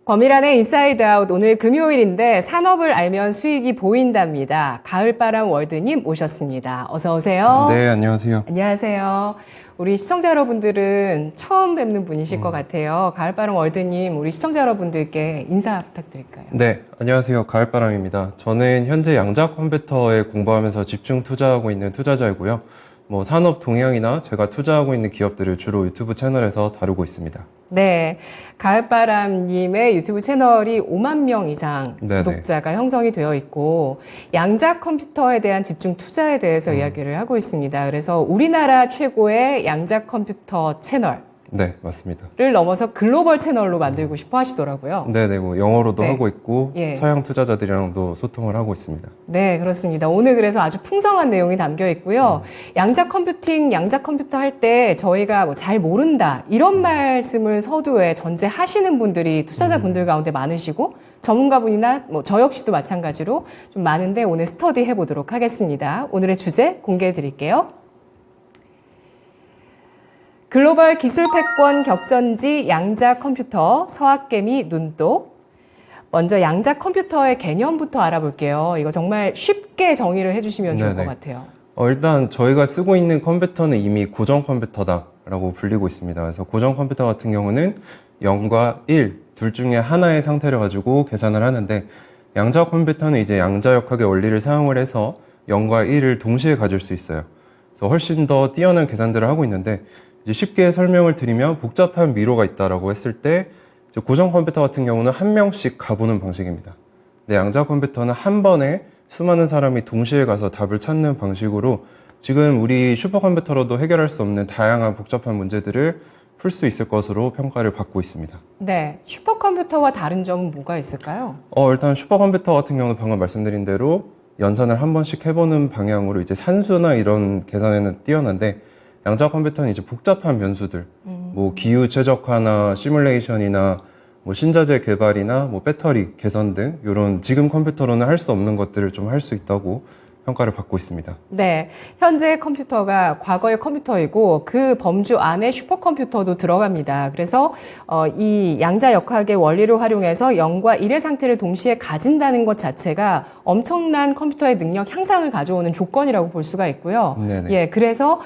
범일안의 인사이드 아웃 오늘 금요일인데 산업을 알면 수익이 보인답니다. 가을바람 월드님 오셨습니다. 어서 오세요. 네, 안녕하세요. 안녕하세요. 우리 시청자 여러분들은 처음 뵙는 분이실 것 같아요. 가을바람 월드님 우리 시청자 여러분들께 인사 부탁드릴까요? 네, 안녕하세요. 가을바람입니다. 저는 현재 양자 컴퓨터에 공부하면서 집중 투자하고 있는 투자자이고요. 산업 동향이나 제가 투자하고 있는 기업들을 주로 유튜브 채널에서 다루고 있습니다. 네, 가을바람님의 유튜브 채널이 5만 명 이상 네네. 구독자가 형성이 되어 있고 양자 컴퓨터에 대한 집중 투자에 대해서 이야기를 하고 있습니다. 그래서 우리나라 최고의 양자 컴퓨터 채널 네, 맞습니다. 를 넘어서 글로벌 채널로 만들고 싶어 하시더라고요. 네네, 영어로도 네. 하고 있고 예. 서양 투자자들이랑도 소통을 하고 있습니다. 네, 그렇습니다. 오늘 그래서 아주 풍성한 내용이 담겨 있고요. 양자 컴퓨팅, 양자 컴퓨터 할 때 저희가 잘 모른다 이런 말씀을 서두에 전제하시는 분들이 투자자분들 가운데 많으시고 전문가분이나 저 역시도 마찬가지로 좀 많은데 오늘 스터디 해보도록 하겠습니다. 오늘의 주제 공개해 드릴게요. 글로벌 기술 패권 격전지 양자 컴퓨터 서학개미 눈독. 먼저 양자 컴퓨터의 개념부터 알아볼게요. 이거 정말 쉽게 정의를 해주시면 좋을 것 네네. 같아요. 일단 저희가 쓰고 있는 컴퓨터는 이미 고정 컴퓨터다라고 불리고 있습니다. 그래서 고정 컴퓨터 같은 경우는 0과 1, 둘 중에 하나의 상태를 가지고 계산을 하는데 양자 컴퓨터는 이제 양자역학의 원리를 사용을 해서 0과 1을 동시에 가질 수 있어요. 그래서 훨씬 더 뛰어난 계산들을 하고 있는데 이제 쉽게 설명을 드리면 복잡한 미로가 있다라고 했을 때 고정 컴퓨터 같은 경우는 한 명씩 가보는 방식입니다. 근데 양자 컴퓨터는 한 번에 수많은 사람이 동시에 가서 답을 찾는 방식으로 지금 우리 슈퍼컴퓨터로도 해결할 수 없는 다양한 복잡한 문제들을 풀 수 있을 것으로 평가를 받고 있습니다. 네, 슈퍼컴퓨터와 다른 점은 뭐가 있을까요? 일단 슈퍼컴퓨터 같은 경우는 방금 말씀드린 대로 연산을 한 번씩 해보는 방향으로 이제 산수나 이런 계산에는 뛰어난데 양자 컴퓨터는 이제 복잡한 변수들, 기후 최적화나 시뮬레이션이나 신자재 개발이나 배터리 개선 등 이런 지금 컴퓨터로는 할 수 없는 것들을 좀 할 수 있다고 평가를 받고 있습니다. 네, 현재 컴퓨터가 과거의 컴퓨터이고 그 범주 안에 슈퍼컴퓨터도 들어갑니다. 그래서 이 양자역학의 원리를 활용해서 0과 1의 상태를 동시에 가진다는 것 자체가 엄청난 컴퓨터의 능력 향상을 가져오는 조건이라고 볼 수가 있고요. 네네. 예, 그래서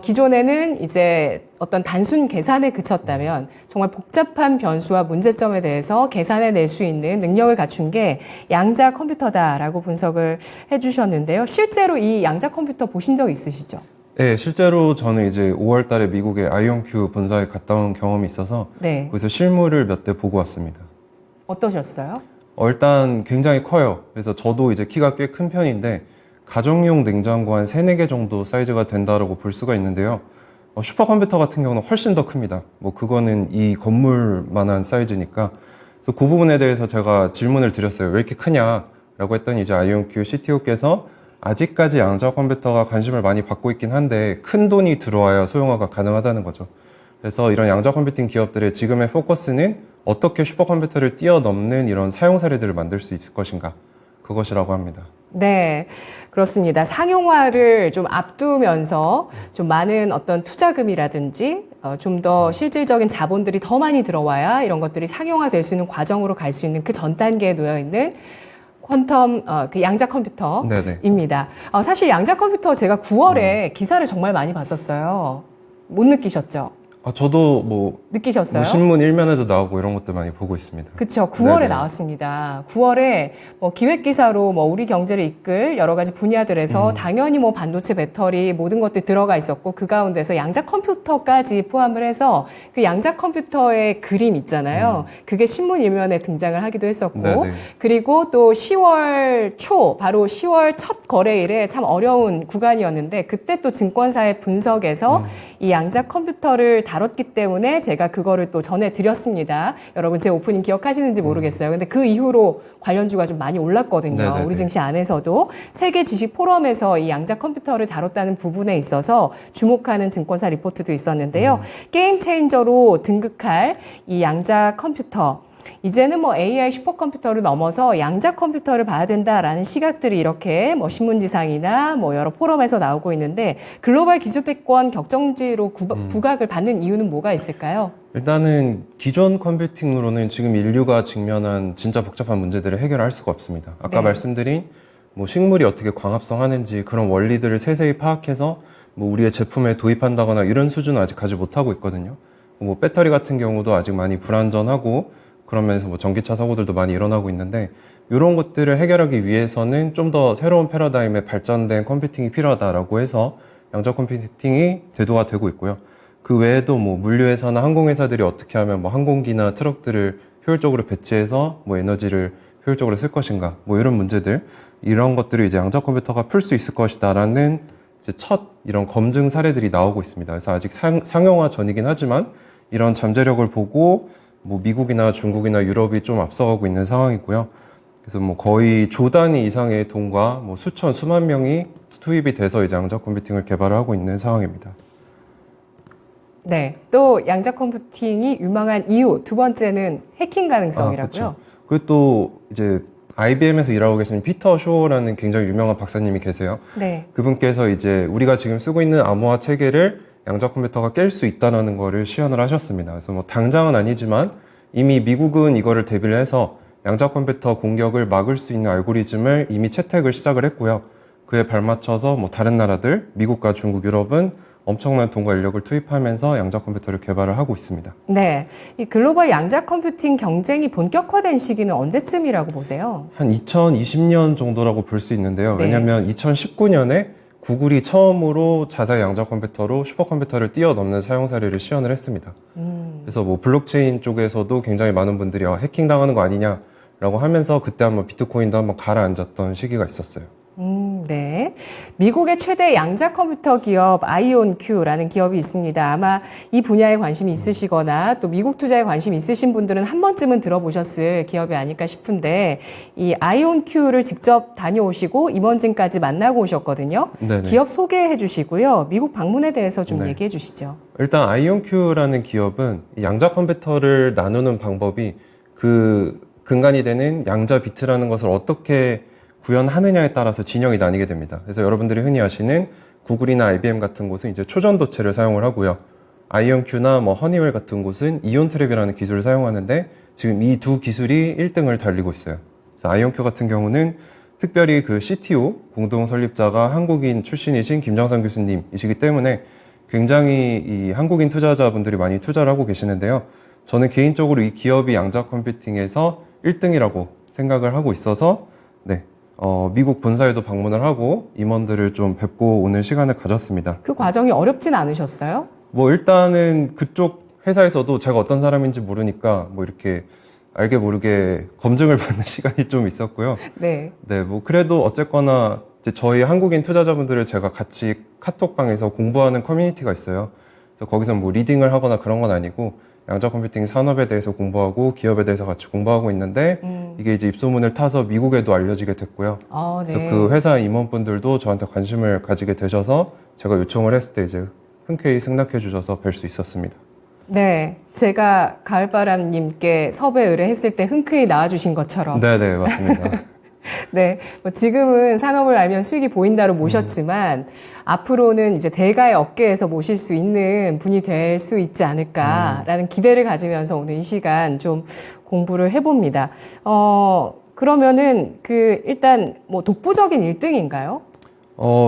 기존에는 이제 어떤 단순 계산에 그쳤다면 정말 복잡한 변수와 문제점에 대해서 계산해낼 수 있는 능력을 갖춘 게 양자 컴퓨터다라고 분석을 해주셨는데요. 실제로 이 양자 컴퓨터 보신 적 있으시죠? 네, 실제로 저는 이제 5월 달에 미국의 아이온큐 본사에 갔다 온 경험이 있어서 네. 거기서 실물을 몇 대 보고 왔습니다. 어떠셨어요? 일단 굉장히 커요. 그래서 저도 이제 키가 꽤 큰 편인데 가정용 냉장고 한 3, 4개 정도 사이즈가 된다라고 볼 수가 있는데요. 슈퍼컴퓨터 같은 경우는 훨씬 더 큽니다. 그거는 이 건물만한 사이즈니까. 그래서 그 부분에 대해서 제가 질문을 드렸어요. 왜 이렇게 크냐라고 했더니 이제 아이온큐 CTO께서 아직까지 양자 컴퓨터가 관심을 많이 받고 있긴 한데 큰 돈이 들어와야 소형화가 가능하다는 거죠. 그래서 이런 양자 컴퓨팅 기업들의 지금의 포커스는 어떻게 슈퍼컴퓨터를 뛰어넘는 이런 사용 사례들을 만들 수 있을 것인가, 그것이라고 합니다. 네, 그렇습니다. 상용화를 좀 앞두면서 좀 많은 어떤 투자금이라든지 좀 더 실질적인 자본들이 더 많이 들어와야 이런 것들이 상용화 될 수 있는 과정으로 갈 수 있는 그 전 단계에 놓여 있는 퀀텀, 그 양자 컴퓨터입니다. 사실 양자 컴퓨터 제가 9월에 기사를 정말 많이 봤었어요. 못 느끼셨죠? 저도 느끼셨어요? 신문 일면에도 나오고 이런 것들 많이 보고 있습니다. 그쵸. 9월에 네네. 나왔습니다. 9월에 기획기사로 우리 경제를 이끌 여러 가지 분야들에서 당연히 반도체, 배터리 모든 것들 들어가 있었고 그 가운데서 양자 컴퓨터까지 포함을 해서 그 양자 컴퓨터의 그림 있잖아요. 그게 신문 일면에 등장을 하기도 했었고 네네. 그리고 또 10월 초 바로 10월 첫 거래일에 참 어려운 구간이었는데 그때 또 증권사의 분석에서 이 양자 컴퓨터를 다뤘기 때문에 제가 그거를 또 전해드렸습니다. 여러분 제 오프닝 기억하시는지 모르겠어요. 근데 그 이후로 관련주가 좀 많이 올랐거든요. 네네네. 우리 증시 안에서도 세계 지식 포럼에서 이 양자 컴퓨터를 다뤘다는 부분에 있어서 주목하는 증권사 리포트도 있었는데요. 게임 체인저로 등극할 이 양자 컴퓨터. 이제는 AI 슈퍼컴퓨터를 넘어서 양자 컴퓨터를 봐야 된다라는 시각들이 이렇게 신문지상이나 여러 포럼에서 나오고 있는데 글로벌 기술 패권 격정지로 부각을 받는 이유는 뭐가 있을까요? 일단은 기존 컴퓨팅으로는 지금 인류가 직면한 진짜 복잡한 문제들을 해결할 수가 없습니다. 아까 네. 말씀드린 뭐 식물이 어떻게 광합성하는지 그런 원리들을 세세히 파악해서 뭐 우리의 제품에 도입한다거나 이런 수준은 아직 가지 못하고 있거든요. 뭐 배터리 같은 경우도 아직 많이 불안전하고 그런 면에서 뭐 전기차 사고들도 많이 일어나고 있는데 이런 것들을 해결하기 위해서는 좀 더 새로운 패러다임의 발전된 컴퓨팅이 필요하다라고 해서 양자 컴퓨팅이 대두가 되고 있고요. 그 외에도 뭐 물류회사나 항공회사들이 어떻게 하면 뭐 항공기나 트럭들을 효율적으로 배치해서 뭐 에너지를 효율적으로 쓸 것인가 뭐 이런 문제들 이런 것들을 이제 양자 컴퓨터가 풀 수 있을 것이다라는 이제 첫 이런 검증 사례들이 나오고 있습니다. 그래서 아직 상용화 전이긴 하지만 이런 잠재력을 보고 뭐 미국이나 중국이나 유럽이 좀 앞서가고 있는 상황이고요. 그래서 뭐 거의 조 단위 이상의 돈과 뭐 수천 수만 명이 투입이 돼서 이제 양자 컴퓨팅을 개발을 하고 있는 상황입니다. 네. 또 양자 컴퓨팅이 유망한 이유 두 번째는 해킹 가능성이라고요. 그렇죠. 그리고 또 이제 IBM에서 일하고 계신 피터 쇼라는 굉장히 유명한 박사님이 계세요. 네. 그분께서 이제 우리가 지금 쓰고 있는 암호화 체계를 양자 컴퓨터가 깰 수 있다는 거를 시연을 하셨습니다. 그래서 뭐 당장은 아니지만 이미 미국은 이거를 대비를 해서 양자 컴퓨터 공격을 막을 수 있는 알고리즘을 이미 채택을 시작을 했고요. 그에 발맞춰서 뭐 다른 나라들, 미국과 중국, 유럽은 엄청난 돈과 인력을 투입하면서 양자 컴퓨터를 개발을 하고 있습니다. 네. 이 글로벌 양자 컴퓨팅 경쟁이 본격화된 시기는 언제쯤이라고 보세요? 한 2020년 정도라고 볼 수 있는데요. 네. 왜냐하면 2019년에 구글이 처음으로 자사 양자 컴퓨터로 슈퍼컴퓨터를 뛰어넘는 사용 사례를 시연을 했습니다. 그래서 뭐 블록체인 쪽에서도 굉장히 많은 분들이 해킹 당하는 거 아니냐라고 하면서 그때 한번 비트코인도 한번 가라앉았던 시기가 있었어요. 네. 미국의 최대 양자 컴퓨터 기업 아이온큐라는 기업이 있습니다. 아마 이 분야에 관심이 있으시거나 또 미국 투자에 관심이 있으신 분들은 한 번쯤은 들어보셨을 기업이 아닐까 싶은데 이 아이온큐를 직접 다녀오시고 임원진까지 만나고 오셨거든요. 네네. 기업 소개해 주시고요. 미국 방문에 대해서 좀 네. 얘기해 주시죠. 일단 아이온큐라는 기업은 이 양자 컴퓨터를 나누는 방법이 그 근간이 되는 양자 비트라는 것을 어떻게 구현하느냐에 따라서 진영이 나뉘게 됩니다. 그래서 여러분들이 흔히 아시는 구글이나 IBM 같은 곳은 이제 초전도체를 사용을 하고요. 아이온큐나 뭐 허니웰 같은 곳은 이온 트랩이라는 기술을 사용하는데 지금 이 두 기술이 1등을 달리고 있어요. 그래서 아이온큐 같은 경우는 특별히 그 CTO 공동 설립자가 한국인 출신이신 김정삼 교수님이시기 때문에 굉장히 이 한국인 투자자분들이 많이 투자를 하고 계시는데요. 저는 개인적으로 이 기업이 양자 컴퓨팅에서 1등이라고 생각을 하고 있어서 네. 미국 본사에도 방문을 하고 임원들을 좀 뵙고 오는 시간을 가졌습니다. 그 과정이 어렵진 않으셨어요? 뭐 일단은 그쪽 회사에서도 제가 어떤 사람인지 모르니까 뭐 이렇게 알게 모르게 검증을 받는 시간이 좀 있었고요. 네. 네, 뭐 그래도 어쨌거나 이제 저희 한국인 투자자분들을 제가 같이 카톡방에서 공부하는 커뮤니티가 있어요. 그래서 거기서 뭐 리딩을 하거나 그런 건 아니고 양자 컴퓨팅 산업에 대해서 공부하고 기업에 대해서 같이 공부하고 있는데 이게 이제 입소문을 타서 미국에도 알려지게 됐고요. 네. 그래서 그 회사 임원분들도 저한테 관심을 가지게 되셔서 제가 요청을 했을 때 이제 흔쾌히 승낙해 주셔서 뵐 수 있었습니다. 네. 제가 가을바람님께 섭외 의뢰했을 때 흔쾌히 나와주신 것처럼. 네네, 맞습니다. 네. 뭐 지금은 산업을 알면 수익이 보인다로 모셨지만 앞으로는 이제 대가의 어깨에서 모실 수 있는 분이 될 수 있지 않을까라는 기대를 가지면서 오늘 이 시간 좀 공부를 해봅니다. 그러면은 일단 뭐 독보적인 1등인가요?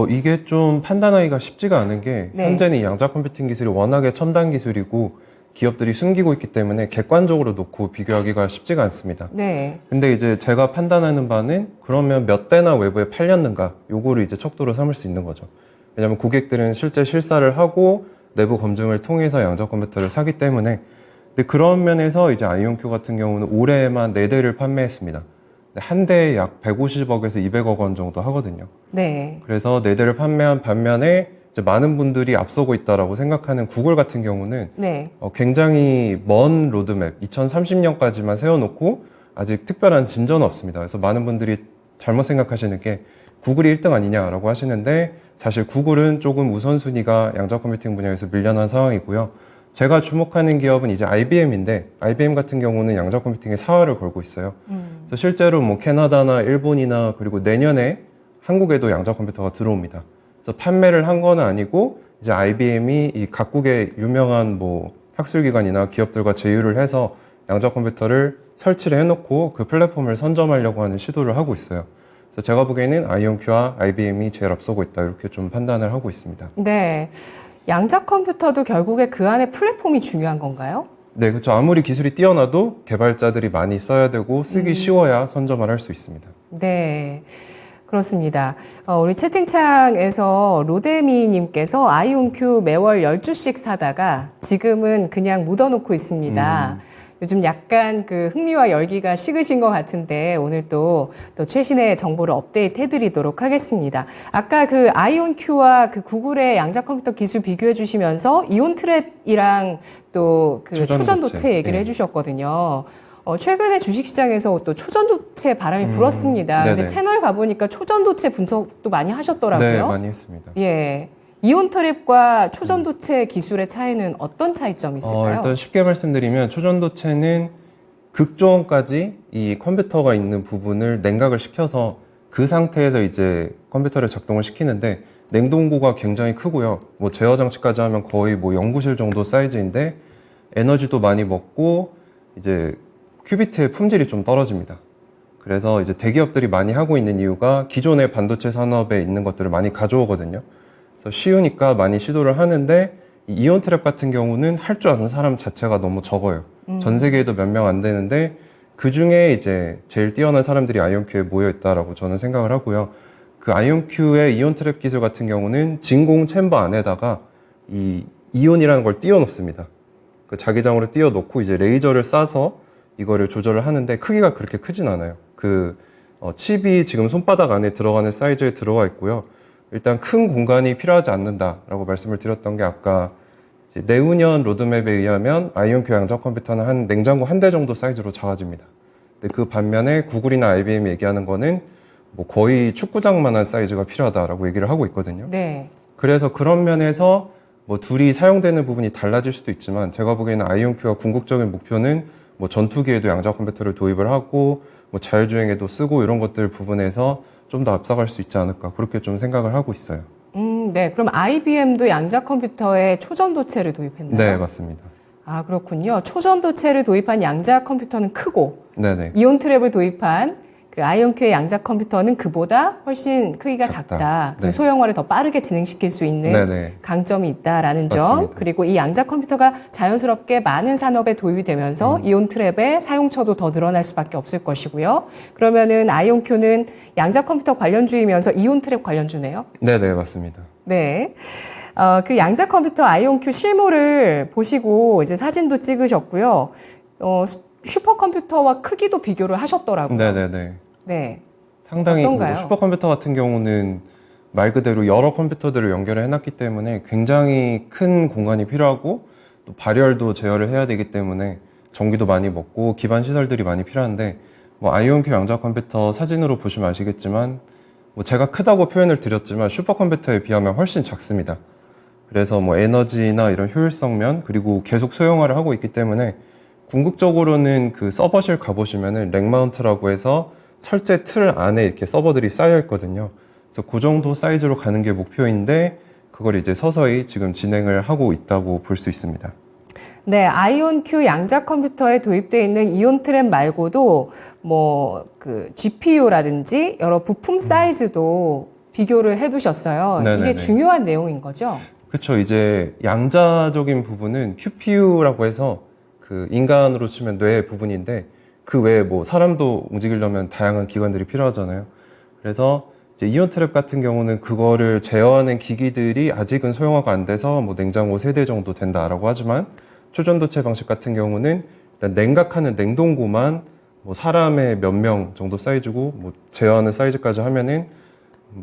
이게 좀 판단하기가 쉽지가 않은 게 네. 현재는 이 양자 컴퓨팅 기술이 워낙에 첨단 기술이고 기업들이 숨기고 있기 때문에 객관적으로 놓고 비교하기가 쉽지가 않습니다. 네. 근데 이제 제가 판단하는 바는 그러면 몇 대나 외부에 팔렸는가 요거를 이제 척도로 삼을 수 있는 거죠. 왜냐하면 고객들은 실제 실사를 하고 내부 검증을 통해서 양자 컴퓨터를 사기 때문에 근데 그런 면에서 이제 아이온큐 같은 경우는 올해에만 4대를 판매했습니다. 한 대에 약 150억에서 200억 원 정도 하거든요. 네. 그래서 4대를 판매한 반면에 이제 많은 분들이 앞서고 있다라고 생각하는 구글 같은 경우는 네. 굉장히 먼 로드맵 2030년까지만 세워놓고 아직 특별한 진전은 없습니다. 그래서 많은 분들이 잘못 생각하시는 게 구글이 1등 아니냐라고 하시는데 사실 구글은 조금 우선순위가 양자 컴퓨팅 분야에서 밀려난 상황이고요. 제가 주목하는 기업은 이제 IBM인데 IBM 같은 경우는 양자 컴퓨팅에 사활을 걸고 있어요. 그래서 실제로 뭐 캐나다나 일본이나 그리고 내년에 한국에도 양자 컴퓨터가 들어옵니다. 그래서 판매를 한 건 아니고 이제 IBM이 이 각국의 유명한 뭐 학술기관이나 기업들과 제휴를 해서 양자 컴퓨터를 설치를 해놓고 그 플랫폼을 선점하려고 하는 시도를 하고 있어요. 그래서 제가 보기에는 아이온큐와 IBM이 제일 앞서고 있다 이렇게 좀 판단을 하고 있습니다. 네. 양자 컴퓨터도 결국에 그 안에 플랫폼이 중요한 건가요? 네, 그렇죠. 아무리 기술이 뛰어나도 개발자들이 많이 써야 되고 쓰기 쉬워야 선점을 할 수 있습니다. 네. 그렇습니다. 우리 채팅창에서 로데미님께서 아이온큐 매월 10주씩 사다가 지금은 그냥 묻어놓고 있습니다. 요즘 약간 그 흥미와 열기가 식으신 것 같은데 오늘 또 최신의 정보를 업데이트 해드리도록 하겠습니다. 아까 그 아이온큐와 그 구글의 양자 컴퓨터 기술 비교해 주시면서 이온트랩이랑 또 그 초전도체 얘기를 네. 해주셨거든요. 최근에 주식시장에서 또 초전도체 바람이 불었습니다. 근데 네네. 채널 가보니까 초전도체 분석도 많이 하셨더라고요. 네, 많이 했습니다. 예. 이온트랩과 초전도체 기술의 차이는 어떤 차이점이 있을까요? 일단 쉽게 말씀드리면 초전도체는 극저온까지 이 컴퓨터가 있는 부분을 냉각을 시켜서 그 상태에서 이제 컴퓨터를 작동을 시키는데 냉동고가 굉장히 크고요. 뭐 제어 장치까지 하면 거의 뭐 연구실 정도 사이즈인데 에너지도 많이 먹고 이제 큐비트의 품질이 좀 떨어집니다. 그래서 이제 대기업들이 많이 하고 있는 이유가 기존의 반도체 산업에 있는 것들을 많이 가져오거든요. 그래서 쉬우니까 많이 시도를 하는데 이 이온트랩 같은 경우는 할 줄 아는 사람 자체가 너무 적어요. 전 세계에도 몇 명 안 되는데 그 중에 이제 제일 뛰어난 사람들이 아이온큐에 모여 있다라고 저는 생각을 하고요. 그 아이온큐의 이온트랩 기술 같은 경우는 진공 챔버 안에다가 이 이온이라는 걸 띄워 놓습니다. 그 자기장으로 띄워 놓고 이제 레이저를 쏴서 이거를 조절을 하는데 크기가 그렇게 크진 않아요. 칩이 지금 손바닥 안에 들어가는 사이즈에 들어와 있고요. 일단 큰 공간이 필요하지 않는다라고 말씀을 드렸던 게 아까 이제 내후년 로드맵에 의하면 아이온큐 양자 컴퓨터는 한 냉장고 한 대 정도 사이즈로 작아집니다. 근데 그 반면에 구글이나 IBM이 얘기하는 거는 뭐 거의 축구장만한 사이즈가 필요하다라고 얘기를 하고 있거든요. 네. 그래서 그런 면에서 뭐 둘이 사용되는 부분이 달라질 수도 있지만 제가 보기에는 아이온큐가 궁극적인 목표는 뭐 전투기에도 양자 컴퓨터를 도입을 하고 뭐 자율주행에도 쓰고 이런 것들 부분에서 좀 더 앞서갈 수 있지 않을까 그렇게 좀 생각을 하고 있어요. 네. 그럼 IBM도 양자 컴퓨터에 초전도체를 도입했나요? 네, 맞습니다. 아, 그렇군요. 초전도체를 도입한 양자 컴퓨터는 크고 네네. 이온트랩을 도입한 그 아이온큐의 양자 컴퓨터는 그보다 훨씬 크기가 작다. 네. 소형화를 더 빠르게 진행시킬 수 있는 네네. 강점이 있다라는 점. 맞습니다. 그리고 이 양자 컴퓨터가 자연스럽게 많은 산업에 도입이 되면서 이온트랩의 사용처도 더 늘어날 수밖에 없을 것이고요. 그러면은 아이온큐는 양자 컴퓨터 관련주이면서 이온트랩 관련주네요. 네네, 맞습니다. 네. 그 양자 컴퓨터 아이온큐 실물을 보시고 이제 사진도 찍으셨고요. 슈퍼컴퓨터와 크기도 비교를 하셨더라고요. 네네네. 네. 상당히 어떤가요? 슈퍼컴퓨터 같은 경우는 말 그대로 여러 컴퓨터들을 연결을 해놨기 때문에 굉장히 큰 공간이 필요하고 또 발열도 제어를 해야 되기 때문에 전기도 많이 먹고 기반 시설들이 많이 필요한데 뭐 아이온큐 양자 컴퓨터 사진으로 보시면 아시겠지만 뭐 제가 크다고 표현을 드렸지만 슈퍼컴퓨터에 비하면 훨씬 작습니다. 그래서 뭐 에너지나 이런 효율성 면 그리고 계속 소형화를 하고 있기 때문에 궁극적으로는 그 서버실 가보시면은 렉마운트라고 해서 철제 틀 안에 이렇게 서버들이 쌓여 있거든요. 그래서 그 정도 사이즈로 가는 게 목표인데 그걸 이제 서서히 지금 진행을 하고 있다고 볼 수 있습니다. 네, 아이온큐 양자 컴퓨터에 도입되어 있는 이온트랩 말고도 뭐 그 GPU라든지 여러 부품 사이즈도 비교를 해두셨어요. 네네네. 이게 중요한 내용인 거죠? 그렇죠. 이제 양자적인 부분은 QPU라고 해서 그 인간으로 치면 뇌 부분인데 그 외에 뭐 사람도 움직이려면 다양한 기관들이 필요하잖아요. 그래서 이제 이온트랩 같은 경우는 그거를 제어하는 기기들이 아직은 소형화가 안 돼서 뭐 냉장고 3대 정도 된다라고 하지만 초전도체 방식 같은 경우는 일단 냉각하는 냉동고만 뭐 사람의 몇 명 정도 사이즈고 뭐 제어하는 사이즈까지 하면은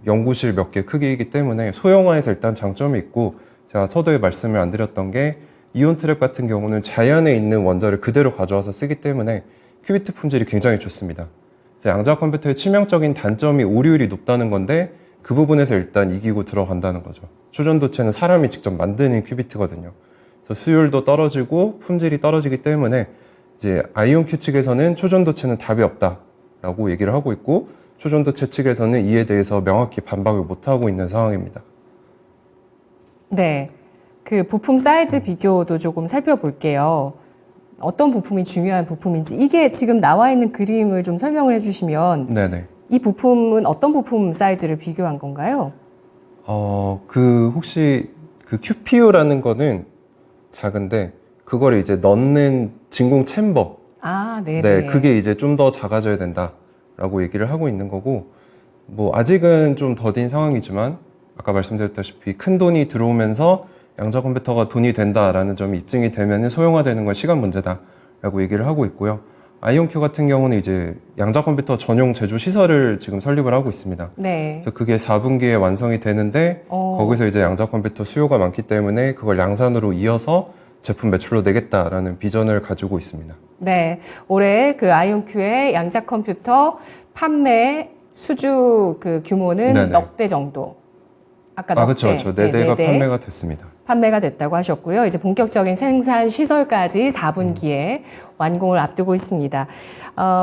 연구실 몇 개 크기이기 때문에 소형화에서 일단 장점이 있고 제가 서두에 말씀을 안 드렸던 게 이온트랩 같은 경우는 자연에 있는 원자를 그대로 가져와서 쓰기 때문에 큐비트 품질이 굉장히 좋습니다. 그래서 양자 컴퓨터의 치명적인 단점이 오류율이 높다는 건데 그 부분에서 일단 이기고 들어간다는 거죠. 초전도체는 사람이 직접 만드는 큐비트거든요. 그래서 수율도 떨어지고 품질이 떨어지기 때문에 이제 아이온큐 측에서는 초전도체는 답이 없다라고 얘기를 하고 있고 초전도체 측에서는 이에 대해서 명확히 반박을 못 하고 있는 상황입니다. 네. 그 부품 사이즈 비교도 조금 살펴볼게요. 어떤 부품이 중요한 부품인지 이게 지금 나와 있는 그림을 좀 설명을 해주시면 네네. 이 부품은 어떤 부품 사이즈를 비교한 건가요? 혹시 그 QPU라는 거는 작은데 그걸 이제 넣는 진공 챔버. 아, 네네. 네, 그게 이제 좀 더 작아져야 된다라고 얘기를 하고 있는 거고, 뭐 아직은 좀 더딘 상황이지만 아까 말씀드렸다시피 큰 돈이 들어오면서 양자 컴퓨터가 돈이 된다라는 점이 입증이 되면 소형화되는 건 시간 문제다라고 얘기를 하고 있고요. 아이온큐 같은 경우는 이제 양자 컴퓨터 전용 제조 시설을 지금 설립을 하고 있습니다. 네. 그래서 그게 4분기에 완성이 되는데 거기서 이제 양자 컴퓨터 수요가 많기 때문에 그걸 양산으로 이어서 제품 매출로 내겠다라는 비전을 가지고 있습니다. 네. 올해 그 아이온큐의 양자 컴퓨터 판매 수주 그 규모는 네네. 넉 대 정도. 아까 넉 그렇죠. 대. 그렇죠. 4대가 판매가 됐습니다. 판매가 됐다고 하셨고요. 이제 본격적인 생산 시설까지 4분기에 완공을 앞두고 있습니다.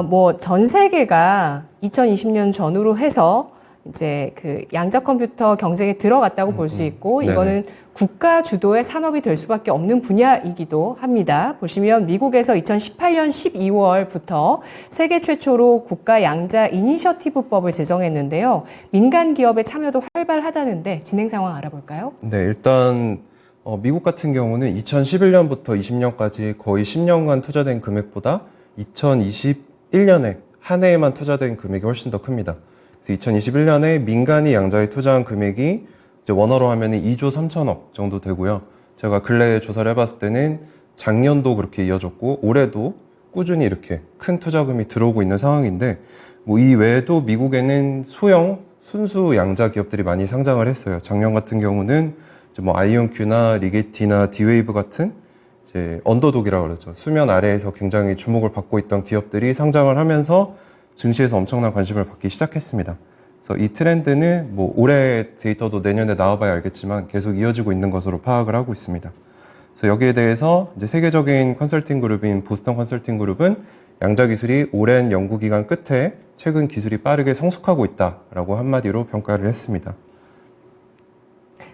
뭐 전 세계가 2020년 전후로 해서 이제 그 양자 컴퓨터 경쟁에 들어갔다고 볼 수 있고 네네. 이거는 국가 주도의 산업이 될 수밖에 없는 분야이기도 합니다. 보시면 미국에서 2018년 12월부터 세계 최초로 국가 양자 이니셔티브법을 제정했는데요. 민간 기업의 참여도 활발하다는데 진행 상황 알아볼까요? 네, 일단 미국 같은 경우는 2011년부터 20년까지 거의 10년간 투자된 금액보다 2021년에 한 해에만 투자된 금액이 훨씬 더 큽니다. 그래서 2021년에 민간이 양자에 투자한 금액이 이제 원화로 하면 2조 3천억 정도 되고요. 제가 근래에 조사를 해봤을 때는 작년도 그렇게 이어졌고 올해도 꾸준히 이렇게 큰 투자금이 들어오고 있는 상황인데 뭐 이 외에도 미국에는 소형 순수 양자 기업들이 많이 상장을 했어요. 작년 같은 경우는 이제 뭐 아이온큐나 리게티나 디웨이브 같은 이제 언더독이라고 그러죠. 수면 아래에서 굉장히 주목을 받고 있던 기업들이 상장을 하면서 증시에서 엄청난 관심을 받기 시작했습니다. 그래서 이 트렌드는 뭐 올해 데이터도 내년에 나와봐야 알겠지만 계속 이어지고 있는 것으로 파악을 하고 있습니다. 그래서 여기에 대해서 이제 세계적인 컨설팅 그룹인 보스턴 컨설팅 그룹은 양자 기술이 오랜 연구 기간 끝에 최근 기술이 빠르게 성숙하고 있다라고 한마디로 평가를 했습니다.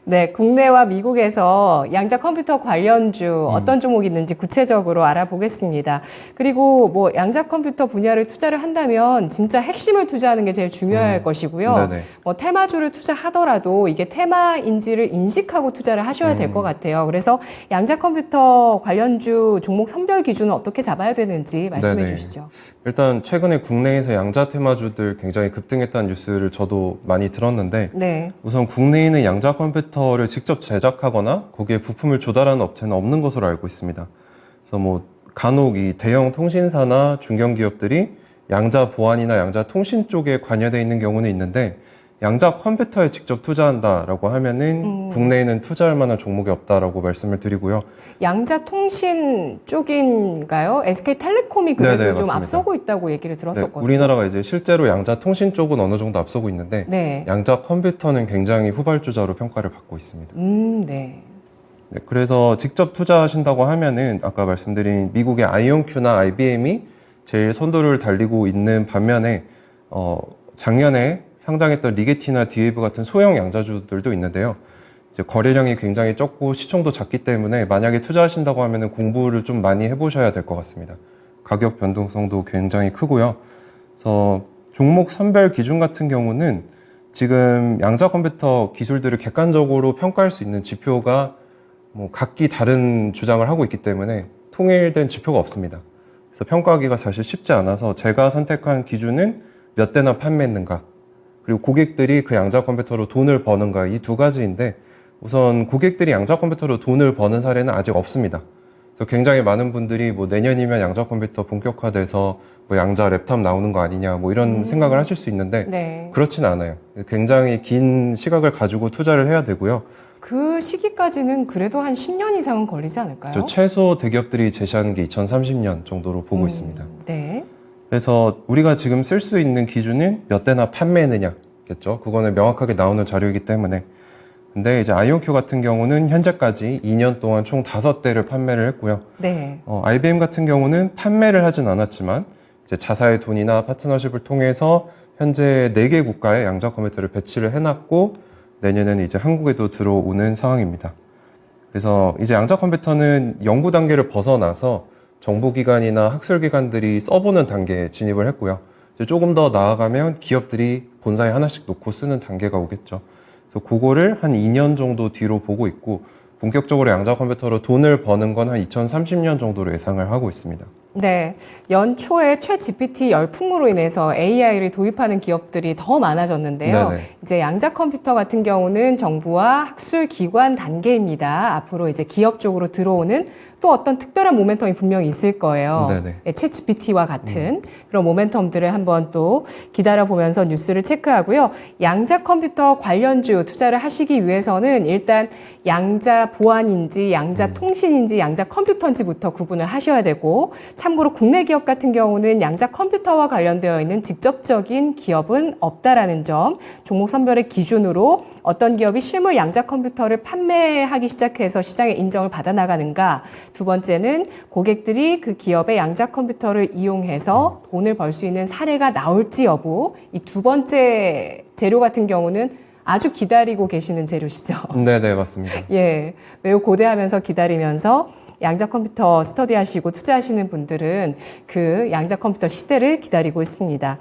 네, 국내와 미국에서 양자 컴퓨터 관련주 어떤 종목이 있는지 구체적으로 알아보겠습니다. 그리고 뭐 양자 컴퓨터 분야를 투자를 한다면 진짜 핵심을 투자하는 게 제일 중요할 것이고요. 네네. 뭐 테마주를 투자하더라도 이게 테마인지를 인식하고 투자를 하셔야 될 것 같아요. 그래서 양자 컴퓨터 관련주 종목 선별 기준은 어떻게 잡아야 되는지 말씀해 네네. 주시죠. 일단 최근에 국내에서 양자 테마주들 굉장히 급등했다는 뉴스를 저도 많이 들었는데 네. 우선 국내에 있는 양자 컴퓨터를 직접 제작하거나 거기에 부품을 조달하는 업체는 없는 것으로 알고 있습니다. 그래서 뭐 간혹 이 대형 통신사나 중견기업들이 양자 보안이나 양자 통신 쪽에 관여되어 있는 경우는 있는데 양자 컴퓨터에 직접 투자한다라고 하면은 국내에는 투자할 만한 종목이 없다라고 말씀을 드리고요. 양자 통신 쪽인가요? SK텔레콤이 그래도 네네, 좀 맞습니다. 앞서고 있다고 얘기를 네, 들었었거든요. 우리나라가 이제 실제로 양자 통신 쪽은 어느 정도 앞서고 있는데 네. 양자 컴퓨터는 굉장히 후발주자로 평가를 받고 있습니다. 네. 네, 그래서 직접 투자하신다고 하면은 아까 말씀드린 미국의 아이온큐나 IBM이 제일 선도를 달리고 있는 반면에 작년에 상장했던 리게티나 디웨이브 같은 소형 양자주들도 있는데요. 이제 거래량이 굉장히 적고 시총도 작기 때문에 만약에 투자하신다고 하면은 공부를 좀 많이 해보셔야 될 것 같습니다. 가격 변동성도 굉장히 크고요. 그래서 종목 선별 기준 같은 경우는 지금 양자 컴퓨터 기술들을 객관적으로 평가할 수 있는 지표가 뭐 각기 다른 주장을 하고 있기 때문에 통일된 지표가 없습니다. 그래서 평가하기가 사실 쉽지 않아서 제가 선택한 기준은 몇 대나 판매했는가, 그리고 고객들이 그 양자 컴퓨터로 돈을 버는가, 이 두 가지인데 우선 고객들이 양자 컴퓨터로 돈을 버는 사례는 아직 없습니다. 그래서 굉장히 많은 분들이 뭐 내년이면 양자 컴퓨터 본격화돼서 뭐 양자 랩탑 나오는 거 아니냐 뭐 이런 생각을 하실 수 있는데 네. 그렇지는 않아요. 굉장히 긴 시각을 가지고 투자를 해야 되고요. 그 시기까지는 그래도 한 10년 이상은 걸리지 않을까요? 저 최소 대기업들이 제시하는 게 2030년 정도로 보고 있습니다. 네. 그래서 우리가 지금 쓸 수 있는 기준은 몇 대나 판매했느냐겠죠. 그거는 명확하게 나오는 자료이기 때문에. 근데 이제 아이온큐 같은 경우는 현재까지 2년 동안 총 5대를 판매를 했고요. 네. IBM 같은 경우는 판매를 하진 않았지만 이제 자사의 돈이나 파트너십을 통해서 현재 4개 국가에 양자 컴퓨터를 배치를 해놨고 내년에는 이제 한국에도 들어오는 상황입니다. 그래서 이제 양자 컴퓨터는 연구 단계를 벗어나서 정부기관이나 학술기관들이 써보는 단계에 진입을 했고요. 이제 조금 더 나아가면 기업들이 본사에 하나씩 놓고 쓰는 단계가 오겠죠. 그래서 그거를 한 2년 정도 뒤로 보고 있고, 본격적으로 양자 컴퓨터로 돈을 버는 건 한 2030년 정도로 예상을 하고 있습니다. 네, 연초에 챗 GPT 열풍으로 인해서 AI를 도입하는 기업들이 더 많아졌는데요. 네네. 이제 양자 컴퓨터 같은 경우는 정부와 학술 기관 단계입니다. 앞으로 이제 기업 쪽으로 들어오는 또 어떤 특별한 모멘텀이 분명히 있을 거예요. 네네. 챗 GPT와 같은 그런 모멘텀들을 한번 또 기다려보면서 뉴스를 체크하고요. 양자 컴퓨터 관련주 투자를 하시기 위해서는 일단 양자 보안인지 양자 통신인지 양자 컴퓨터인지부터 구분을 하셔야 되고, 참고로 국내 기업 같은 경우는 양자 컴퓨터와 관련되어 있는 직접적인 기업은 없다라는 점, 종목 선별의 기준으로 어떤 기업이 실물 양자 컴퓨터를 판매하기 시작해서 시장에 인정을 받아 나가는가, 두 번째는 고객들이 그 기업의 양자 컴퓨터를 이용해서 돈을 벌 수 있는 사례가 나올지 여부, 이 두 번째 재료 같은 경우는 아주 기다리고 계시는 재료시죠. 네네, 맞습니다. 예, 매우 고대하면서 기다리면서 양자 컴퓨터 스터디하시고 투자하시는 분들은 그 양자 컴퓨터 시대를 기다리고 있습니다.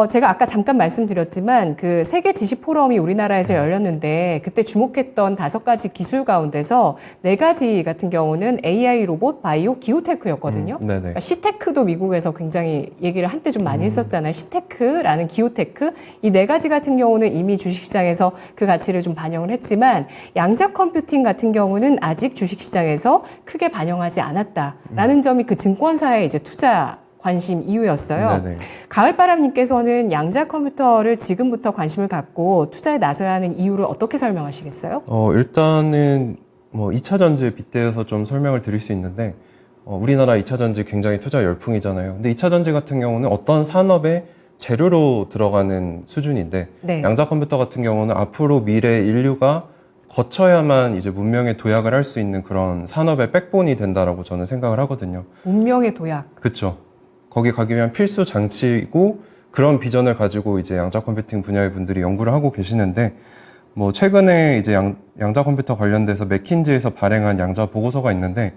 제가 아까 잠깐 말씀드렸지만 그 세계 지식 포럼이 우리나라에서 열렸는데 그때 주목했던 5가지 기술 가운데서 4가지 같은 경우는 AI, 로봇, 바이오, 기후테크였거든요. 네네. 그러니까 시테크도 미국에서 굉장히 얘기를 한때 좀 많이 했었잖아요. 시테크라는 기후테크. 이 4가지 같은 경우는 이미 주식시장에서 그 가치를 좀 반영을 했지만 양자 컴퓨팅 같은 경우는 아직 주식시장에서 크게 반영하지 않았다라는 점이 그 증권사의 이제 투자 관심 이유였어요. 네네. 가을바람님께서는 양자 컴퓨터를 지금부터 관심을 갖고 투자에 나서야 하는 이유를 어떻게 설명하시겠어요? 일단은 뭐 2차 전지에 빗대어서 좀 설명을 드릴 수 있는데, 우리나라 2차 전지 굉장히 투자 열풍이잖아요. 근데 2차 전지 같은 경우는 어떤 산업의 재료로 들어가는 수준인데, 네. 양자 컴퓨터 같은 경우는 앞으로 미래 인류가 거쳐야만 이제 문명의 도약을 할 수 있는 그런 산업의 백본이 된다라고 저는 생각을 하거든요. 문명의 도약. 그렇죠. 거기 가기 위한 필수 장치이고, 그런 비전을 가지고 이제 양자 컴퓨팅 분야의 분들이 연구를 하고 계시는데, 뭐 최근에 이제 양자 컴퓨터 관련돼서 맥킨지에서 발행한 양자 보고서가 있는데,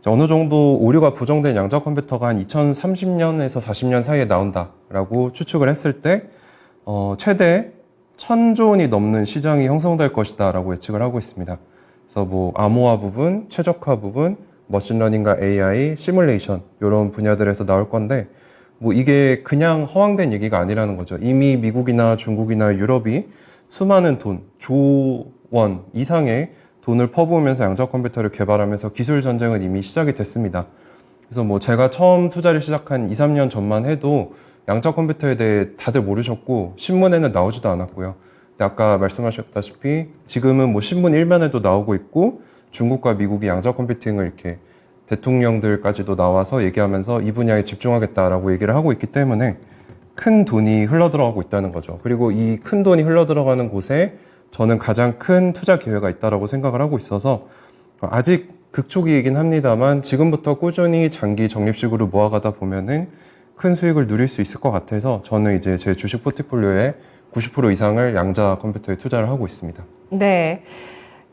어느 정도 오류가 부정된 양자 컴퓨터가 한 2030년에서 40년 사이에 나온다라고 추측을 했을 때, 최대 1000조 원이 넘는 시장이 형성될 것이다라고 예측을 하고 있습니다. 그래서 뭐 암호화 부분, 최적화 부분, 머신러닝과 AI, 시뮬레이션 이런 분야들에서 나올 건데, 뭐 이게 그냥 허황된 얘기가 아니라는 거죠. 이미 미국이나 중국이나 유럽이 수많은 돈, 조원 이상의 돈을 퍼부으면서 양자 컴퓨터를 개발하면서 기술 전쟁은 이미 시작이 됐습니다. 그래서 뭐 제가 처음 투자를 시작한 2, 3년 전만 해도 양자 컴퓨터에 대해 다들 모르셨고 신문에는 나오지도 않았고요. 근데 아까 말씀하셨다시피 지금은 뭐 신문 일면에도 나오고 있고, 중국과 미국이 양자 컴퓨팅을 이렇게 대통령들까지도 나와서 얘기하면서 이 분야에 집중하겠다라고 얘기를 하고 있기 때문에 큰 돈이 흘러들어가고 있다는 거죠. 그리고 이 큰 돈이 흘러들어가는 곳에 저는 가장 큰 투자 기회가 있다라고 생각을 하고 있어서, 아직 극초기이긴 합니다만 지금부터 꾸준히 장기 적립식으로 모아가다 보면은 큰 수익을 누릴 수 있을 것 같아서 저는 이제 제 주식 포트폴리오의 90% 이상을 양자 컴퓨터에 투자를 하고 있습니다. 네.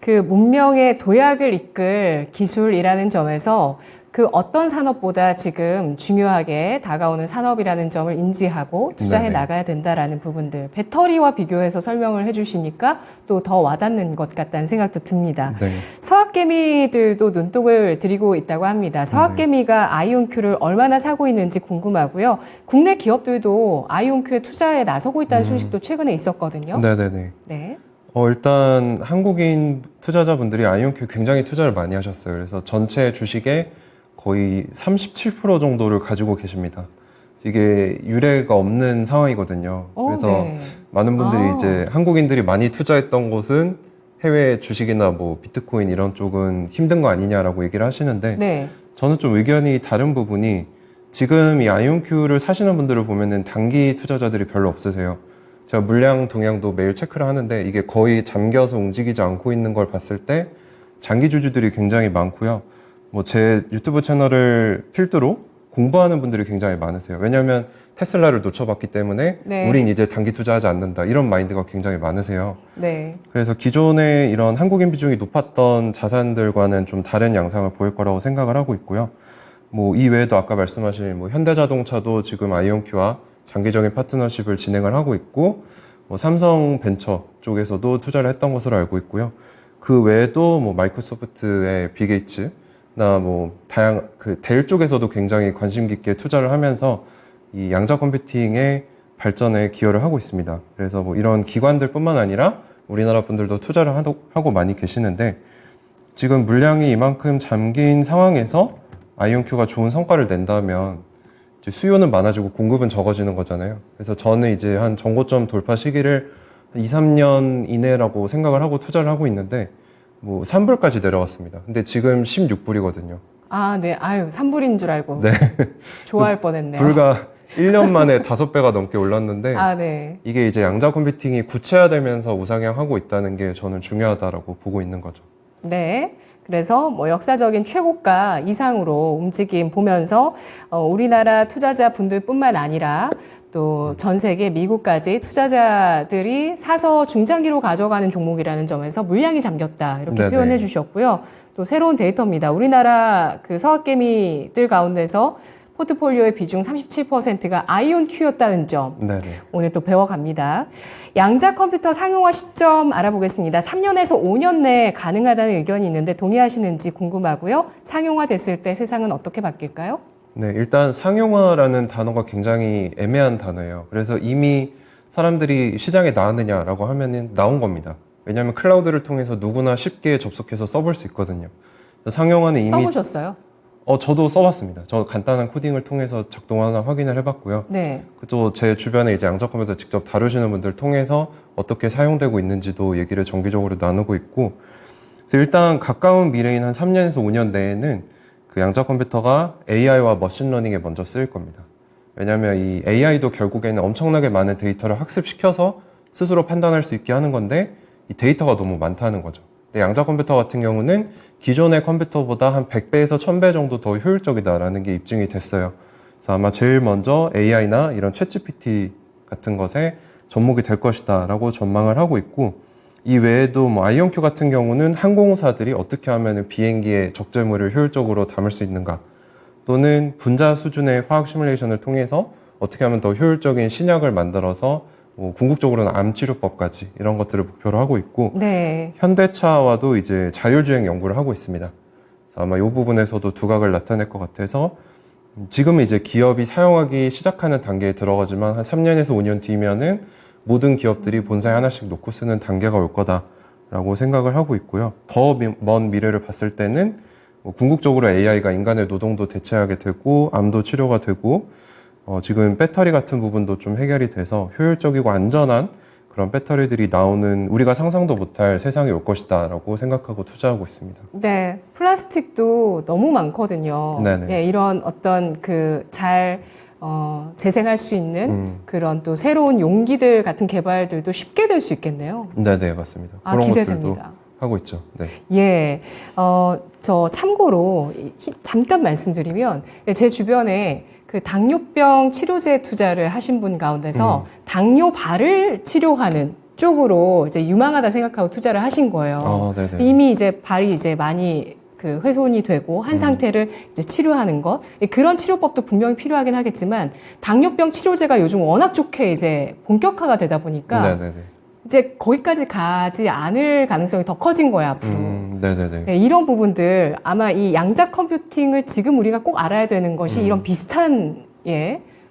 그 문명의 도약을 이끌 기술이라는 점에서 그 어떤 산업보다 지금 중요하게 다가오는 산업이라는 점을 인지하고 투자해 네네. 나가야 된다라는 부분들, 배터리와 비교해서 설명을 해주시니까 또 더 와닿는 것 같다는 생각도 듭니다. 네. 서학개미들도 눈독을 들이고 있다고 합니다. 서학개미가 아이온큐를 얼마나 사고 있는지 궁금하고요. 국내 기업들도 아이온큐에 투자에 나서고 있다는 소식도 최근에 있었거든요. 네네네. 네. 일단 한국인 투자자분들이 아이온큐 굉장히 투자를 많이 하셨어요. 그래서 전체 주식의 거의 37% 정도를 가지고 계십니다. 이게 유례가 없는 상황이거든요. 그래서 네. 많은 분들이 이제 한국인들이 많이 투자했던 곳은 해외 주식이나 뭐 비트코인 이런 쪽은 힘든 거 아니냐라고 얘기를 하시는데, 네. 저는 좀 의견이 다른 부분이, 지금 이 아이온큐를 사시는 분들을 보면은 단기 투자자들이 별로 없으세요. 제가 물량 동향도 매일 체크를 하는데 이게 거의 잠겨서 움직이지 않고 있는 걸 봤을 때 장기 주주들이 굉장히 많고요. 뭐 제 유튜브 채널을 필두로 공부하는 분들이 굉장히 많으세요. 왜냐하면 테슬라를 놓쳐봤기 때문에 네. 우린 이제 단기 투자하지 않는다. 이런 마인드가 굉장히 많으세요. 네. 그래서 기존에 이런 한국인 비중이 높았던 자산들과는 좀 다른 양상을 보일 거라고 생각을 하고 있고요. 뭐 이 외에도 아까 말씀하신 뭐 현대자동차도 지금 아이온큐와 장기적인 파트너십을 진행을 하고 있고, 뭐 삼성벤처 쪽에서도 투자를 했던 것으로 알고 있고요. 그 외에도 뭐 마이크로소프트의 빌 게이츠나 뭐 델 쪽에서도 굉장히 관심 깊게 투자를 하면서 이 양자 컴퓨팅의 발전에 기여를 하고 있습니다. 그래서 뭐 이런 기관들뿐만 아니라 우리나라 분들도 투자를 하고 많이 계시는데, 지금 물량이 이만큼 잠긴 상황에서 아이온큐가 좋은 성과를 낸다면 이제 수요는 많아지고 공급은 적어지는 거잖아요. 그래서 저는 이제 한 정고점 돌파 시기를 2, 3년 이내라고 생각을 하고 투자를 하고 있는데, 뭐 3불까지 내려왔습니다. 근데 지금 16불이거든요. 아, 네. 아유, 3불인 줄 알고. 네. 좋아할 뻔했네요. 불과 1년 만에 5배가 넘게 올랐는데, 아, 네. 이게 이제 양자 컴퓨팅이 구체화되면서 우상향하고 있다는 게 저는 중요하다라고 보고 있는 거죠. 네. 그래서 뭐 역사적인 최고가 이상으로 움직임 보면서 우리나라 투자자 분들뿐만 아니라 또 전 세계 미국까지 투자자들이 사서 중장기로 가져가는 종목이라는 점에서 물량이 잠겼다 이렇게 네네. 표현해 주셨고요. 또 새로운 데이터입니다. 우리나라 그 서학개미들 가운데서 포트폴리오의 비중 37%가 아이온큐였다는 점. 네네. 오늘 또 배워갑니다. 양자 컴퓨터 상용화 시점 알아보겠습니다. 3년에서 5년 내에 가능하다는 의견이 있는데 동의하시는지 궁금하고요. 상용화 됐을 때 세상은 어떻게 바뀔까요? 네, 일단 상용화라는 단어가 굉장히 애매한 단어예요. 그래서 이미 사람들이 시장에 나왔느냐라고 하면은 나온 겁니다. 왜냐하면 클라우드를 통해서 누구나 쉽게 접속해서 써볼 수 있거든요. 상용화는 이미 써보셨어요? 저도 써봤습니다. 저 간단한 코딩을 통해서 작동하나 확인을 해봤고요. 네. 또 제 주변에 이제 양자 컴퓨터 직접 다루시는 분들 통해서 어떻게 사용되고 있는지도 얘기를 정기적으로 나누고 있고, 그래서 일단 가까운 미래인 한 3년에서 5년 내에는 그 양자 컴퓨터가 AI와 머신러닝에 먼저 쓰일 겁니다. 왜냐하면 이 AI도 결국에는 엄청나게 많은 데이터를 학습시켜서 스스로 판단할 수 있게 하는 건데, 이 데이터가 너무 많다는 거죠. 근데 양자 컴퓨터 같은 경우는 기존의 컴퓨터보다 한 100배에서 1000배 정도 더 효율적이다라는 게 입증이 됐어요. 그래서 아마 제일 먼저 AI나 이런 챗GPT 같은 것에 접목이 될 것이다 라고 전망을 하고 있고, 이 외에도 뭐 아이온큐 같은 경우는 항공사들이 어떻게 하면 비행기에 적재물을 효율적으로 담을 수 있는가, 또는 분자 수준의 화학 시뮬레이션을 통해서 어떻게 하면 더 효율적인 신약을 만들어서 뭐 궁극적으로는 암 치료법까지 이런 것들을 목표로 하고 있고, 네. 현대차와도 이제 자율주행 연구를 하고 있습니다. 그래서 아마 이 부분에서도 두각을 나타낼 것 같아서, 지금은 이제 기업이 사용하기 시작하는 단계에 들어가지만 한 3년에서 5년 뒤면은 모든 기업들이 본사에 하나씩 놓고 쓰는 단계가 올 거다라고 생각을 하고 있고요. 더 먼 미래를 봤을 때는 뭐 궁극적으로 AI가 인간의 노동도 대체하게 되고, 암도 치료가 되고, 지금 배터리 같은 부분도 좀 해결이 돼서 효율적이고 안전한 그런 배터리들이 나오는 우리가 상상도 못할 세상이 올 것이다 라고 생각하고 투자하고 있습니다. 네. 플라스틱도 너무 많거든요. 네네. 예, 이런 어떤 재생할 수 있는 그런 또 새로운 용기들 같은 개발들도 쉽게 될 수 있겠네요. 네네, 맞습니다. 아, 그런 기대됩니다. 것들도 하고 있죠. 네. 예, 저 참고로 잠깐 말씀드리면 제 주변에 그 당뇨병 치료제 투자를 하신 분 가운데서 당뇨발을 치료하는 쪽으로 이제 유망하다 생각하고 투자를 하신 거예요. 네네. 이미 이제 발이 이제 많이 그 훼손이 되고 한 상태를 이제 치료하는 것, 그런 치료법도 분명히 필요하긴 하겠지만 당뇨병 치료제가 요즘 워낙 좋게 이제 본격화가 되다 보니까 네네네. 이제 거기까지 가지 않을 가능성이 더 커진 거야 앞으로. 네네네. 네, 이런 부분들 아마 이 양자 컴퓨팅을 지금 우리가 꼭 알아야 되는 것이 이런 비슷한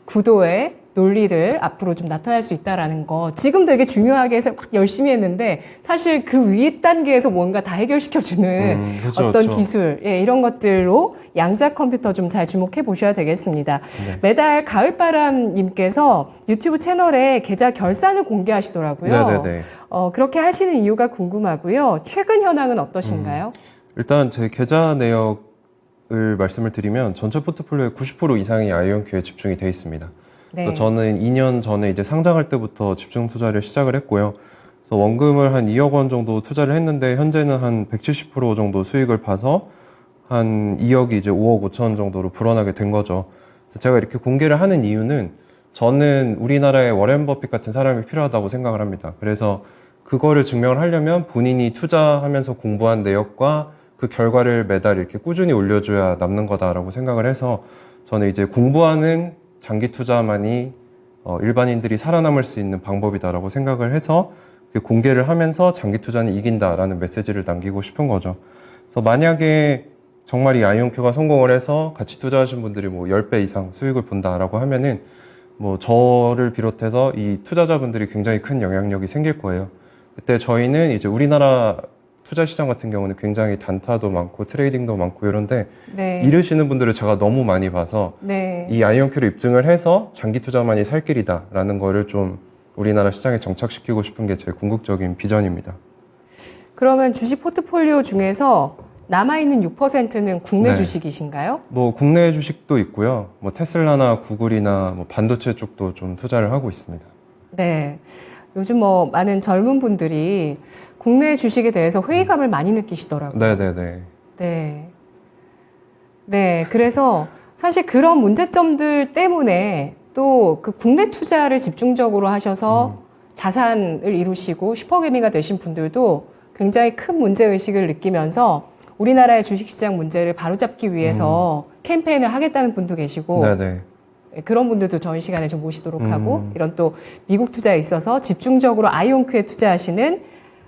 구도의 논리들 앞으로 좀 나타날 수 있다라는 거. 지금 되게 중요하게 해서 막 열심히 했는데 사실 그 위 단계에서 뭔가 다 해결시켜주는 그렇죠, 어떤 그렇죠. 기술, 이런 것들로 양자 컴퓨터 좀 잘 주목해 보셔야 되겠습니다. 네. 매달 가을바람님께서 유튜브 채널에 계좌 결산을 공개하시더라고요. 네네네. 그렇게 하시는 이유가 궁금하고요. 최근 현황은 어떠신가요? 일단 제 계좌 내역을 말씀을 드리면 전체 포트폴리오의 90% 이상이 아이온큐에 집중이 되어 있습니다. 네. 그래서 저는 2년 전에 이제 상장할 때부터 집중 투자를 시작을 했고요. 그래서 원금을 한 2억 원 정도 투자를 했는데 현재는 한 170% 정도 수익을 봐서 한 2억이 이제 5억 5천 정도로 불어나게 된 거죠. 그래서 제가 이렇게 공개를 하는 이유는 저는 우리나라에 워렌 버핏 같은 사람이 필요하다고 생각을 합니다. 그래서 그거를 증명을 하려면 본인이 투자하면서 공부한 내역과 그 결과를 매달 이렇게 꾸준히 올려줘야 남는 거다라고 생각을 해서 저는 이제 공부하는 장기 투자만이 일반인들이 살아남을 수 있는 방법이다라고 생각을 해서 공개를 하면서 장기 투자는 이긴다라는 메시지를 남기고 싶은 거죠. 그래서 만약에 정말 이 아이온큐가 성공을 해서 같이 투자하신 분들이 뭐 10배 이상 수익을 본다라고 하면은 뭐 저를 비롯해서 이 투자자분들이 굉장히 큰 영향력이 생길 거예요. 그때 저희는 이제 우리나라 투자 시장 같은 경우는 굉장히 단타도 많고 트레이딩도 많고 이런데 네. 이르시는 분들을 제가 너무 많이 봐서 네. 이 아이온큐를 입증을 해서 장기 투자만이 살 길이다라는 거를 좀 우리나라 시장에 정착시키고 싶은 게 제 궁극적인 비전입니다. 그러면 주식 포트폴리오 중에서 남아있는 6%는 국내 네. 주식이신가요? 뭐 국내 주식도 있고요. 뭐 테슬라나 구글이나 뭐 반도체 쪽도 좀 투자를 하고 있습니다. 네. 요즘 뭐 많은 젊은 분들이 국내 주식에 대해서 회의감을 많이 느끼시더라고요. 네네네. 네. 네. 그래서 사실 그런 문제점들 때문에 또 그 국내 투자를 집중적으로 하셔서 자산을 이루시고 슈퍼개미가 되신 분들도 굉장히 큰 문제의식을 느끼면서 우리나라의 주식시장 문제를 바로잡기 위해서 캠페인을 하겠다는 분도 계시고 네네. 그런 분들도 저희 시간에 좀 모시도록 하고 이런 또 미국 투자에 있어서 집중적으로 아이온큐에 투자하시는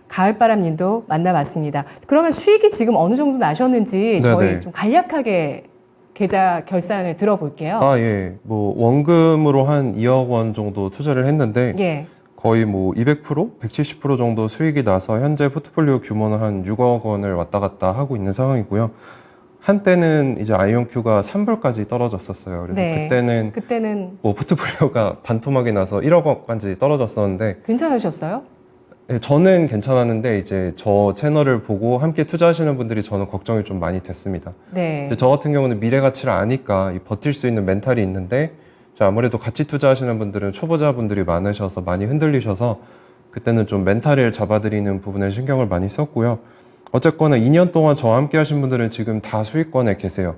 가을바람님도 만나봤습니다. 그러면 수익이 지금 어느 정도 나셨는지 저희 네네. 좀 간략하게 계좌 결산을 들어볼게요. 아, 예. 뭐 원금으로 한 2억 원 정도 투자를 했는데 예. 거의 뭐 200%, 170% 정도 수익이 나서 현재 포트폴리오 규모는 한 6억 원을 왔다 갔다 하고 있는 상황이고요. 한때는 이제 아이온큐가 3불까지 떨어졌었어요. 그래서 네. 그때는 뭐 포트폴리오가 반토막이 나서 1억 원까지 떨어졌었는데 괜찮으셨어요? 예, 저는 괜찮았는데 이제 저 채널을 보고 함께 투자하시는 분들이 저는 걱정이 좀 많이 됐습니다. 네. 이제 저 같은 경우는 미래 가치를 아니까 버틸 수 있는 멘탈이 있는데 아무래도 같이 투자하시는 분들은 초보자분들이 많으셔서 많이 흔들리셔서 그때는 좀 멘탈을 잡아드리는 부분에 신경을 많이 썼고요. 어쨌거나 2년 동안 저와 함께 하신 분들은 지금 다 수익권에 계세요.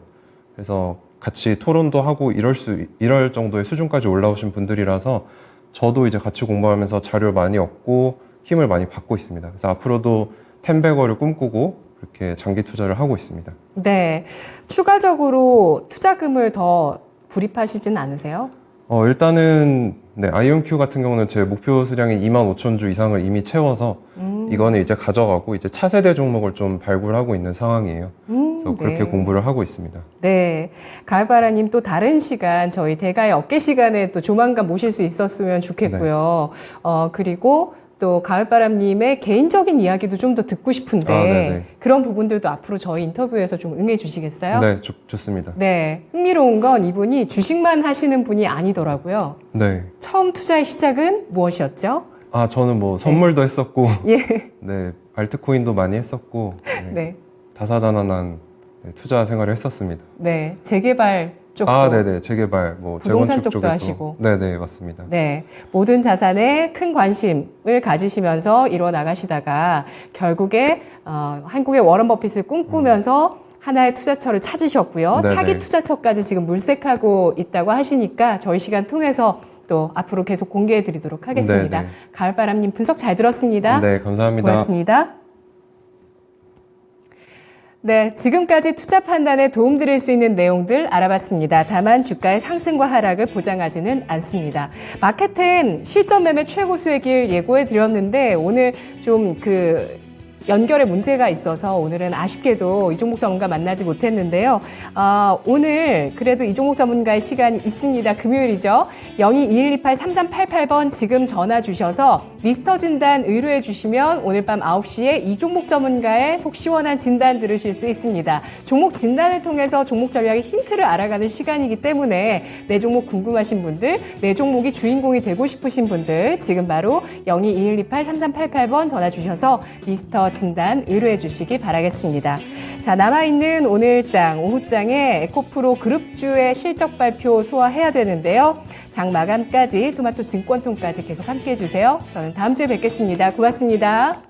그래서 같이 토론도 하고 이럴 정도의 수준까지 올라오신 분들이라서 저도 이제 같이 공부하면서 자료 많이 얻고 힘을 많이 받고 있습니다. 그래서 앞으로도 텐베거를 꿈꾸고 그렇게 장기 투자를 하고 있습니다. 네. 추가적으로 투자금을 더 불입하시진 않으세요? 일단은 네, 아이온큐 같은 경우는 제 목표 수량인 25,000주 이상을 이미 채워서 이거는 이제 가져가고 이제 차세대 종목을 좀 발굴하고 있는 상황이에요. 그래서 그렇게 네. 공부를 하고 있습니다. 네. 가을바라님 또 다른 시간, 저희 대가의 어깨 시간에 또 조만간 모실 수 있었으면 좋겠고요. 그리고 또 가을바람님의 개인적인 이야기도 좀 더 듣고 싶은데 네네. 그런 부분들도 앞으로 저희 인터뷰에서 좀 응해 주시겠어요? 네, 좋습니다. 네. 흥미로운 건 이분이 주식만 하시는 분이 아니더라고요. 네. 처음 투자의 시작은 무엇이었죠? 아, 저는 뭐 선물도 했었고, 예. 네, 알트코인도 많이 했었고, 네, 네. 다사다난한 투자 생활을 했었습니다. 네. 재개발 쪽도. 아, 네네. 재개발, 뭐 부동산 재건축 쪽도 쪽에도. 하시고. 네네, 맞습니다. 네. 모든 자산에 큰 관심을 가지시면서 이루어 나가시다가 결국에 한국의 워런 버핏을 꿈꾸면서 하나의 투자처를 찾으셨고요. 네네. 차기 투자처까지 지금 물색하고 있다고 하시니까 저희 시간 통해서 또 앞으로 계속 공개해 드리도록 하겠습니다. 네네. 가을바람님 분석 잘 들었습니다. 네, 감사합니다. 고맙습니다. 네, 지금까지 투자 판단에 도움드릴 수 있는 내용들 알아봤습니다. 다만 주가의 상승과 하락을 보장하지는 않습니다. 마켓은 실전 매매 최고 수익을 예고해 드렸는데 오늘 좀 연결에 문제가 있어서 오늘은 아쉽게도 이종목 전문가 만나지 못했는데요. 오늘 그래도 이종목 전문가의 시간이 있습니다. 금요일이죠. 0221283388번 지금 전화 주셔서 미스터 진단 의뢰해 주시면 오늘 밤 9시에 이종목 전문가의 속 시원한 진단 들으실 수 있습니다. 종목 진단을 통해서 종목 전략의 힌트를 알아가는 시간이기 때문에 내 종목 궁금하신 분들, 내 종목이 주인공이 되고 싶으신 분들 지금 바로 0221283388번 전화 주셔서 미스터 진단 의뢰해 주시기 바라겠습니다. 자, 남아있는 오늘장, 오후장에 에코프로 그룹주의 실적 발표 소화해야 되는데요. 장 마감까지 토마토 증권통까지 계속 함께해 주세요. 저는 다음 주에 뵙겠습니다. 고맙습니다.